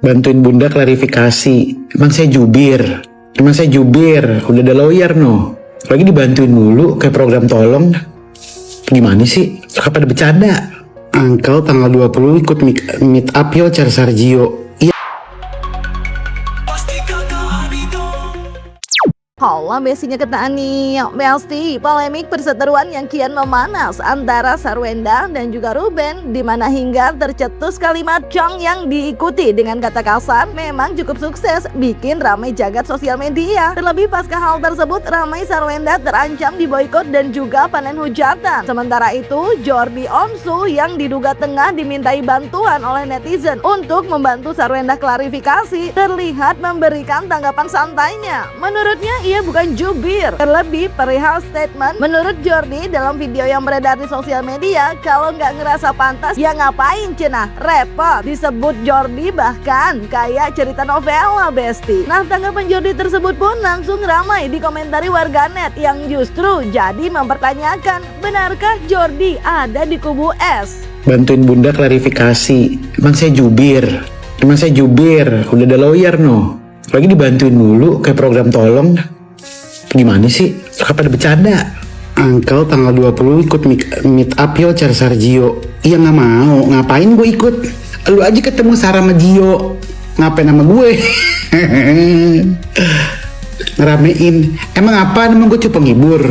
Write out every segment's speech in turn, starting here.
Bantuin bunda klarifikasi. Emang saya jubir. Udah ada lawyer no. Lagi dibantuin mulu kayak program tolong. Gimana sih? Suka pada bercanda. Uncle tanggal 20 ikut meet up yo Cer Sargio. Halo bestinya ketani, Besti, polemik perseteruan yang kian memanas antara Sarwenda dan juga Ruben, di mana hingga tercetus kalimat cong yang diikuti dengan kata kasar memang cukup sukses bikin ramai jagat sosial media. Terlebih pasca hal tersebut, ramai Sarwenda terancam diboikot dan juga panen hujatan. Sementara itu, Jordi Onsu yang diduga tengah dimintai bantuan oleh netizen untuk membantu Sarwenda klarifikasi, terlihat memberikan tanggapan santainya. Menurutnya ia bukan jubir. Terlebih perihal statement menurut Jordi dalam video yang beredar di sosial media, kalau nggak ngerasa pantas ya ngapain cenah, repot. Disebut Jordi bahkan kayak cerita novela Besti. Nah, tanggapan Jordi tersebut pun langsung ramai dikomentari warganet yang justru jadi mempertanyakan, benarkah Jordi ada di kubu S? Bantuin bunda klarifikasi. Emang saya jubir. Udah ada lawyer no. Lagi dibantuin mulu kayak program tolong. Gimana sih? Suka pada bercanda. Uncle tanggal 20 ikut meet up yo Cer Sargio. Iya gak mau. Ngapain gue ikut? Lu aja ketemu Sarah sama Gio. Ngapain sama gue? Ngeramein. Emang apa? Emang gue cuma penghibur.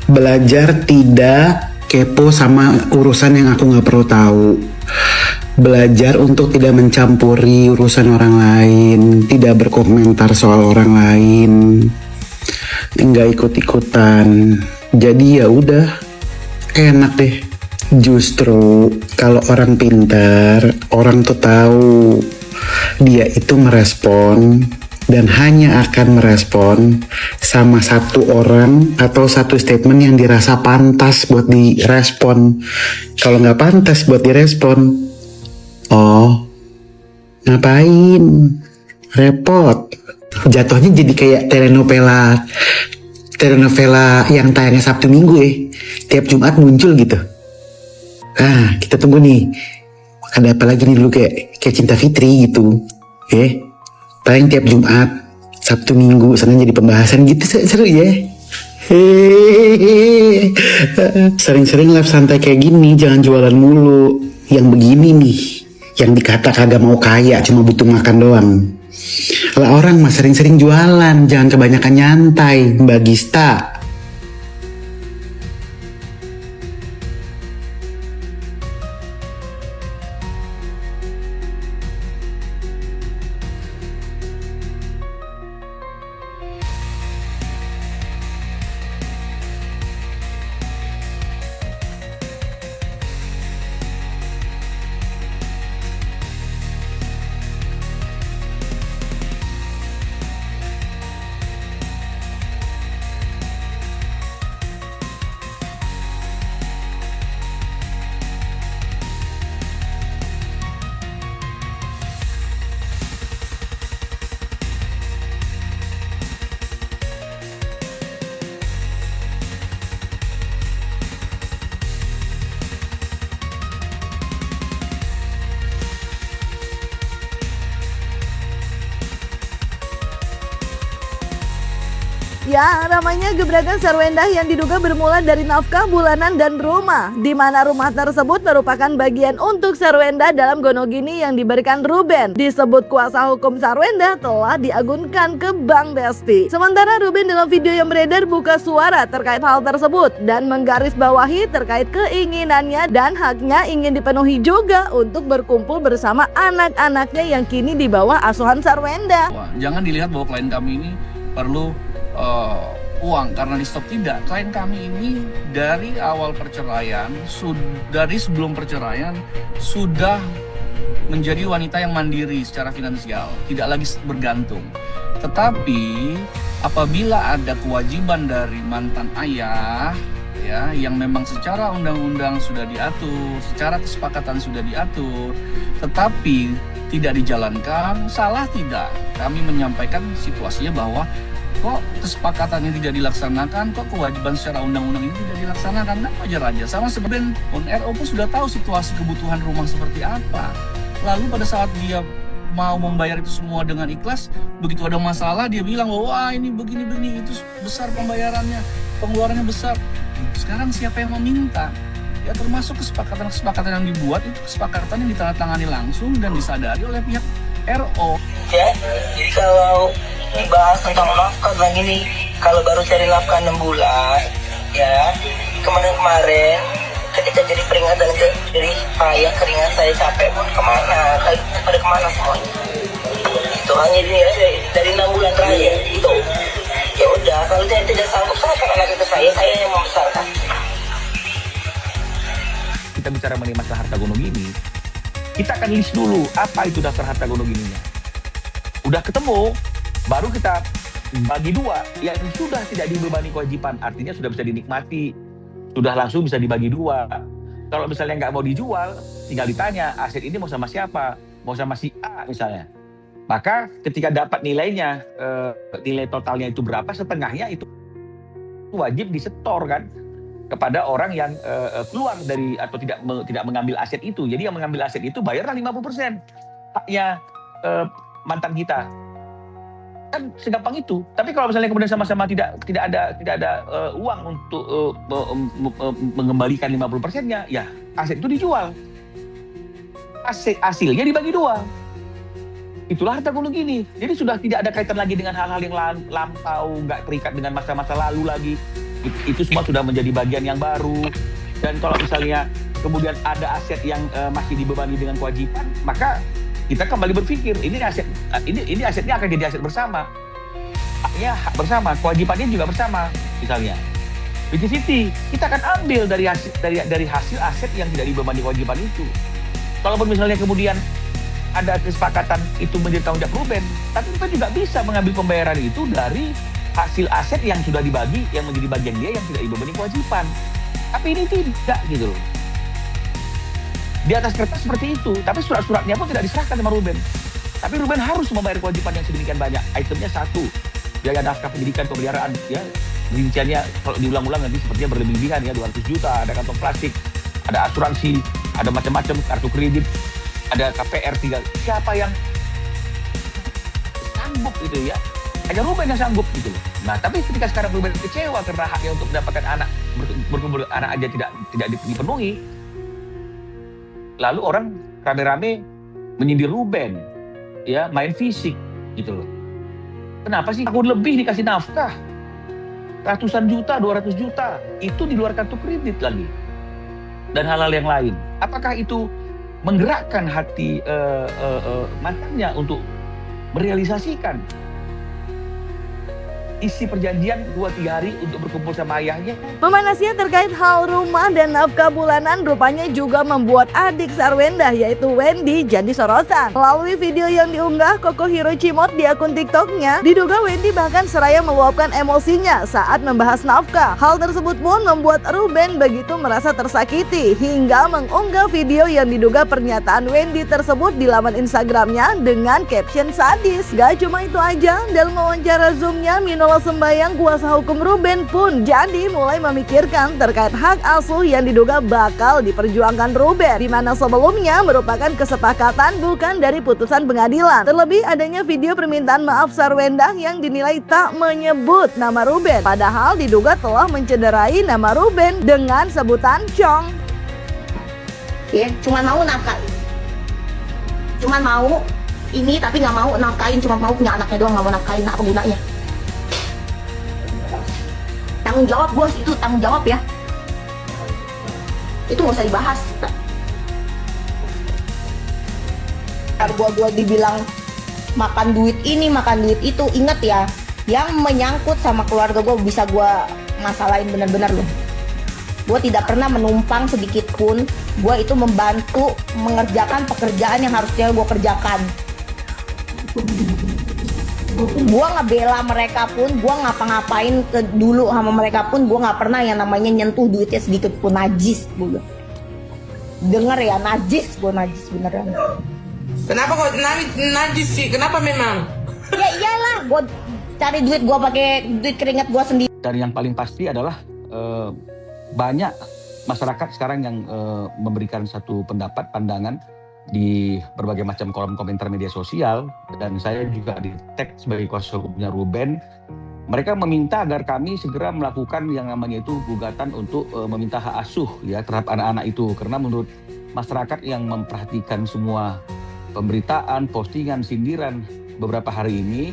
Belajar tidak kepo sama urusan yang aku gak perlu tahu. Belajar untuk tidak mencampuri urusan orang lain, tidak berkomentar soal orang lain, nggak ikut-ikutan. Jadi ya udah, enak deh. Justru kalau orang pintar, orang tuh tahu dia itu merespon dan hanya akan merespon sama satu orang atau satu statement yang dirasa pantas buat direspon. Kalau nggak pantas buat direspon, oh ngapain? Repot. Jatuhnya jadi kayak telenovela yang tayangnya Sabtu Minggu tiap Jumat muncul gitu. Kita tunggu nih, ada apa lagi nih dulu kayak Cinta Fitri gitu. Tayang tiap Jumat, Sabtu Minggu, sana jadi pembahasan gitu, seru ya. Sering-sering live santai kayak gini, jangan jualan mulu. Yang begini nih, yang dikata kagak mau kaya, cuma butuh makan doang. Kalau orang mah sering-sering jualan, jangan kebanyakan nyantai, Mbak Gista. Ya, ramainya gebrakan Sarwenda yang diduga bermula dari nafkah bulanan dan rumah, di mana rumah tersebut merupakan bagian untuk Sarwenda dalam gonogini yang diberikan Ruben. Disebut kuasa hukum Sarwenda telah diagunkan ke Bank Besti. Sementara Ruben dalam video yang beredar buka suara terkait hal tersebut dan menggarisbawahi terkait keinginannya dan haknya ingin dipenuhi juga untuk berkumpul bersama anak-anaknya yang kini di bawah asuhan Sarwenda. Jangan dilihat bahwa klien kami ini perlu uang karena di stop, tidak. Klien kami ini dari awal perceraian, dari sebelum perceraian sudah menjadi wanita yang mandiri secara finansial, tidak lagi bergantung. Tetapi apabila ada kewajiban dari mantan ayah yang memang secara undang-undang sudah diatur, secara kesepakatan sudah diatur, tetapi tidak dijalankan, salah tidak? Kami menyampaikan situasinya bahwa kok kesepakatannya tidak dilaksanakan, kok kewajiban secara undang-undang ini tidak dilaksanakan, kan wajar aja. Sama sebenarnya RO pun sudah tahu situasi kebutuhan rumah seperti apa. Lalu pada saat dia mau membayar itu semua dengan ikhlas. Begitu ada masalah dia bilang, wah ini begini-begini, itu besar pembayarannya, pengeluarannya besar. Sekarang siapa yang meminta? Ya termasuk kesepakatan yang dibuat itu kesepakatan yang ditandatangani langsung dan disadari oleh pihak RO. Ya, jadi kalau dibahas tentang nafkah bilang ini, kalau baru cari nafkah 6 bulan, ya kemarin ketika jadi peringatan jadi payah keringat saya capek pun kemana, pada kemana semuanya? Itu hanya dia dari 6 bulan terakhir itu. Ya udah, kalau saya tidak sanggup serahkan anak itu saya yang membesarkan. Kita bicara mengenai masalah harta gono gini, kita akan list dulu apa itu dasar harta gono gininya. Udah ketemu, baru kita bagi dua yang sudah tidak dibebani kewajiban, artinya sudah bisa dinikmati, sudah langsung bisa dibagi dua. Kalau misalnya nggak mau dijual, tinggal ditanya aset ini mau sama siapa, mau sama si A misalnya. Maka ketika dapat nilainya, nilai totalnya itu berapa, setengahnya itu wajib disetor kan kepada orang yang keluar dari atau tidak mengambil aset itu. Jadi yang mengambil aset itu bayarlah 50% haknya mantan kita. Kan segampang itu. Tapi kalau misalnya kemudian sama-sama tidak ada uang untuk mengembalikan 50%-nya, ya aset itu dijual. Aset hasilnya dibagi dua. Itulah harta gono gini. Jadi sudah tidak ada kaitan lagi dengan hal-hal yang lampau, nggak terikat dengan masa-masa lalu lagi. Itu semua sudah menjadi bagian yang baru. Dan kalau misalnya kemudian ada aset yang masih dibebani dengan kewajiban, maka kita kembali berpikir ini asetnya akan jadi aset bersama. Haknya hak bersama, kewajibannya juga bersama. Misalnya 50-50, kita akan ambil dari hasil aset yang tidak dibebani kewajiban itu. Kalaupun misalnya kemudian ada kesepakatan itu menjadi tanggung jawab Ruben, tapi kita juga bisa mengambil pembayaran itu dari hasil aset yang sudah dibagi, yang menjadi bagian dia yang tidak dibebani kewajiban. Tapi ini tidak gitu loh. Di atas kertas seperti itu, tapi surat-suratnya pun tidak diserahkan sama Ruben. Tapi Ruben harus membayar kewajiban yang sedemikian banyak. Itemnya 1, biaya nafkah pendidikan pemeliharaan, ya rinciannya kalau diulang-ulang nanti sepertinya berlebihan ya, 200 juta, ada kantong plastik, ada asuransi, ada macam-macam, kartu kredit, ada KPR 3. Siapa yang sanggup gitu ya? Hanya Ruben yang sanggup gitu loh. Nah, tapi ketika sekarang Ruben kecewa karena haknya untuk mendapatkan anak, berkumpul anak aja tidak dipenuhi, lalu orang rame-rame menyindir Ruben, ya main fisik gitu loh. Kenapa sih tahun lebih dikasih nafkah? Ratusan juta, 200 juta, itu di luar kartu kredit lagi. Dan hal-hal yang lain. Apakah itu menggerakkan hati mantannya untuk merealisasikan isi perjanjian 2-3 hari untuk berkumpul sama ayahnya? Memanasnya terkait hal rumah dan nafkah bulanan rupanya juga membuat adik Sarwenda yaitu Wendy jadi sorotan. Melalui video yang diunggah Koko Hiro Cimot di akun TikToknya, diduga Wendy bahkan seraya meluapkan emosinya saat membahas nafkah. Hal tersebut pun membuat Ruben begitu merasa tersakiti hingga mengunggah video yang diduga pernyataan Wendy tersebut di laman Instagramnya dengan caption sadis. Gak cuma itu aja, dalam wawancara Zoom-nya Minola Sembayang, kuasa hukum Ruben pun jadi mulai memikirkan terkait hak asuh yang diduga bakal diperjuangkan Ruben, di mana sebelumnya merupakan kesepakatan bukan dari putusan pengadilan. Terlebih adanya video permintaan maaf Sarwenda yang dinilai tak menyebut nama Ruben, padahal diduga telah mencederai nama Ruben dengan sebutan Cong. Ya, cuman mau nafkah, cuman mau ini tapi nggak mau nafkahin, cuma mau punya anaknya doang, nggak mau nafkahin. Apa gunanya? Tanggung jawab bos, itu tanggung jawab ya, itu nggak usah dibahas. Gua dibilang makan duit ini makan duit itu, inget ya, yang menyangkut sama keluarga gue bisa gue masalahin benar-benar loh. Gue tidak pernah menumpang sedikit pun. Gue itu membantu mengerjakan pekerjaan yang harusnya gue kerjakan. Gue ngebela mereka pun, gue ngapa-ngapain dulu sama mereka pun, gue nggak pernah yang namanya nyentuh duitnya sedikit pun. Najis gue. Denger ya, najis, gue najis beneran. Kenapa kok najis sih? Kenapa memang? Ya iyalah, gue cari duit, gue pakai duit keringat gue sendiri. Dan yang paling pasti adalah banyak masyarakat sekarang yang memberikan satu pendapat, pandangan di berbagai macam kolom komentar media sosial, dan saya juga di tag sebagai kuasa hukumnya Ruben. Mereka meminta agar kami segera melakukan yang namanya itu gugatan untuk meminta hak asuh ya terhadap anak-anak itu, karena menurut masyarakat yang memperhatikan semua pemberitaan, postingan, sindiran beberapa hari ini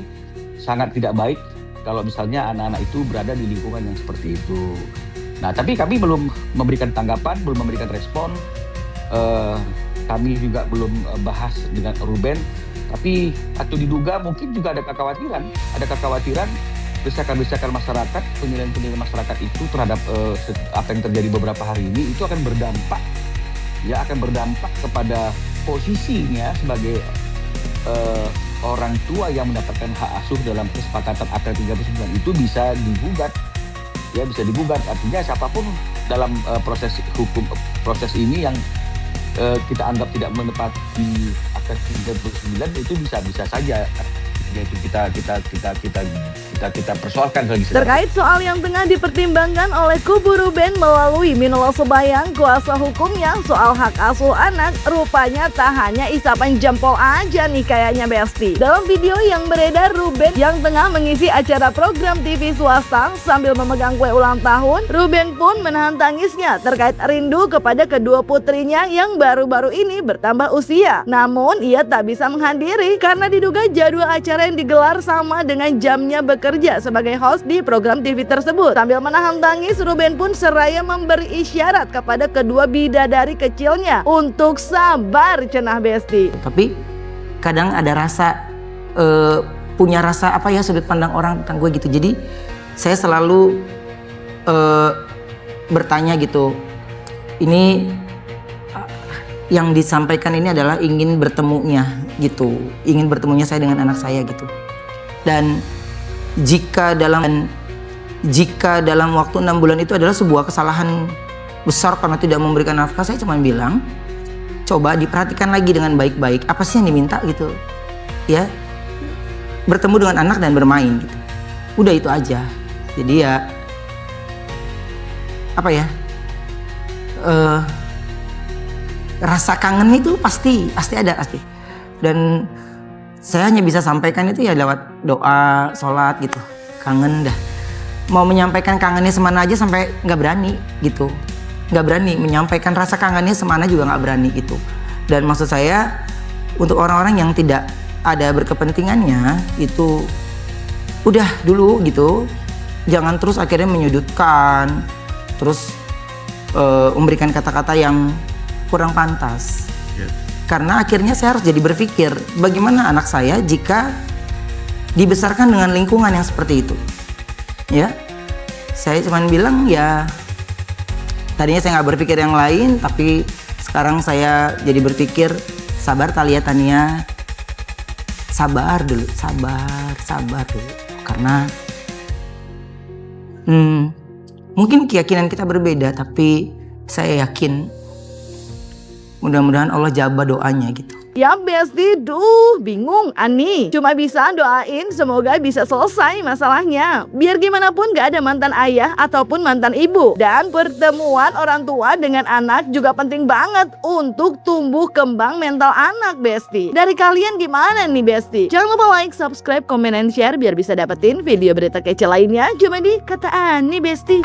sangat tidak baik kalau misalnya anak-anak itu berada di lingkungan yang seperti itu. Nah, tapi kami belum memberikan tanggapan, belum memberikan respon. Kami juga belum bahas dengan Ruben, tapi atau diduga mungkin juga ada kekhawatiran desakan-desakan masyarakat, penilaian masyarakat itu terhadap apa yang terjadi beberapa hari ini itu akan berdampak kepada posisinya sebagai orang tua yang mendapatkan hak asuh dalam kesepakatan April 39 itu bisa digugat. Artinya siapapun dalam proses hukum ini yang kita anggap tidak menepati April 39 itu bisa saja yaitu kita persoalkan lagi. Terkait soal yang tengah dipertimbangkan oleh kubu Ruben melalui Minola Sobayang, kuasa hukumnya soal hak asuh anak, rupanya tak hanya isapan jempol aja nih kayaknya Besti. Dalam video yang beredar, Ruben yang tengah mengisi acara program TV swasta sambil memegang kue ulang tahun, Ruben pun menahan tangisnya terkait rindu kepada kedua putrinya yang baru-baru ini bertambah usia. Namun ia tak bisa menghadiri karena diduga jadwal acara yang digelar sama dengan jamnya bekerja sebagai host di program TV tersebut. Sambil menahan tangis, Ruben pun seraya memberi isyarat kepada kedua bidadari kecilnya untuk sabar cenah Besti. Tapi kadang ada rasa punya rasa apa ya, sudut pandang orang tentang gue gitu. Jadi saya selalu bertanya gitu, ini yang disampaikan ini adalah ingin bertemunya saya dengan anak saya gitu. Dan jika dalam waktu 6 bulan itu adalah sebuah kesalahan besar karena tidak memberikan nafkah, saya cuma bilang coba diperhatikan lagi dengan baik-baik apa sih yang diminta gitu ya, bertemu dengan anak dan bermain gitu, udah itu aja. Jadi ya apa ya, rasa kangen itu pasti ada. Dan saya hanya bisa sampaikan itu ya lewat doa, sholat gitu. Kangen dah. Mau menyampaikan kangennya semana aja sampai nggak berani gitu. Nggak berani menyampaikan rasa kangennya semana juga nggak berani gitu. Dan maksud saya untuk orang-orang yang tidak ada berkepentingannya itu udah dulu gitu. Jangan terus akhirnya menyudutkan, terus memberikan kata-kata yang kurang pantas. Karena akhirnya saya harus jadi berpikir bagaimana anak saya jika dibesarkan dengan lingkungan yang seperti itu. Ya, saya cuma bilang ya, tadinya saya nggak berpikir yang lain, tapi sekarang saya jadi berpikir sabar Talia Tania, sabar dulu. Karena mungkin keyakinan kita berbeda, tapi saya yakin mudah-mudahan Allah jabah doanya gitu. Ya Besti, bingung Ani. Cuma bisa doain semoga bisa selesai masalahnya. Biar gimana pun gak ada mantan ayah ataupun mantan ibu. Dan pertemuan orang tua dengan anak juga penting banget untuk tumbuh kembang mental anak Besti. Dari kalian gimana nih Besti? Jangan lupa like, subscribe, komen, dan share biar bisa dapetin video berita kece lainnya cuma di Kata Ani Besti.